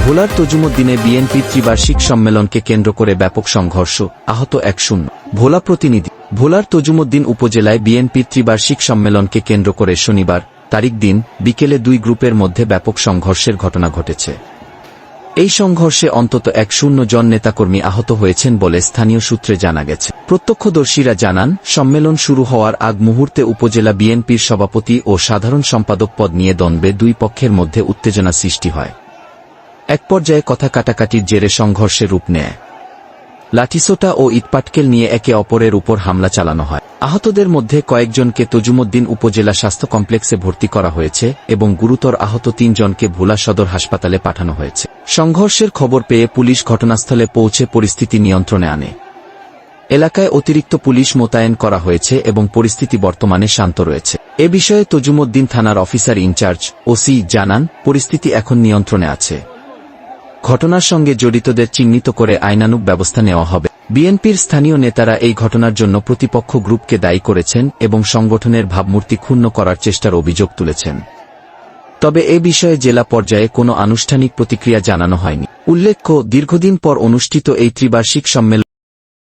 ভোলার তজুমুদ্দিনে বিএনপির ত্রিবার্ষিক সম্মেলনকে কেন্দ্র করে ব্যাপক সংঘর্ষ, আহত 1-0। ভোলা প্রতিনিধি। ভোলার তজুমুদ্দিন উপজেলায় বিএনপির ত্রিবার্ষিক সম্মেলনকে কেন্দ্র করে শনিবার তারিখ দিন বিকেলে দুই গ্রুপের মধ্যে ব্যাপক সংঘর্ষের ঘটনা ঘটেছে। এই সংঘর্ষে অন্তত 1-0 জন নেতাকর্মী আহত হয়েছেন বলে স্থানীয় সূত্রে জানা গেছে। প্রত্যক্ষদর্শীরা জানান, সম্মেলন শুরু হওয়ার আগ মুহূর্তে উপজেলা বিএনপির সভাপতি ও সাধারণ সম্পাদক পদ নিয়ে দ্বন্দ্বে দুই পক্ষের মধ্যে উত্তেজনা সৃষ্টি হয়। এক পর্যায়ে কথা কাটাকাটির জেরে সংঘর্ষে রূপ নেয়। লাঠিসোঁটা ও ইটপাটকেল নিয়ে একে অপরের উপর হামলা চালানো হয়। আহতদের মধ্যে কয়েকজনকে তজুমুদ্দিন উপজেলা স্বাস্থ্য কমপ্লেক্সে ভর্তি করা হয়েছে এবং গুরুতর আহত 3 জনকে ভোলা সদর হাসপাতালে পাঠানো হয়েছে। সংঘর্ষের খবর পেয়ে পুলিশ ঘটনাস্থলে পৌঁছে পরিস্থিতি নিয়ন্ত্রণে আনে। এলাকায় অতিরিক্ত পুলিশ মোতায়েন করা হয়েছে এবং পরিস্থিতি বর্তমানে শান্ত রয়েছে। এ বিষয়ে তজুমুদ্দিন থানার অফিসার ইনচার্জ ওসি জানান, পরিস্থিতি এখন নিয়ন্ত্রণে আছে। ঘটনার সঙ্গে জড়িতদের চিহ্নিত করে আইনানুগ ব্যবস্থা নেওয়া হবে। বিএনপির স্থানীয় নেতারা এই ঘটনার জন্য প্রতিপক্ষ গ্রুপকে দায়ী করেছেন এবং সংগঠনের ভাবমূর্তি ক্ষুণ্ণ করার চেষ্টার অভিযোগ তুলেছেন। তবে এ বিষয়ে জেলা পর্যায়ে কোনো আনুষ্ঠানিক প্রতিক্রিয়া জানানো হয়নি। উল্লেখ্য, দীর্ঘদিন পর অনুষ্ঠিত এই ত্রিবার্ষিক সম্মেলন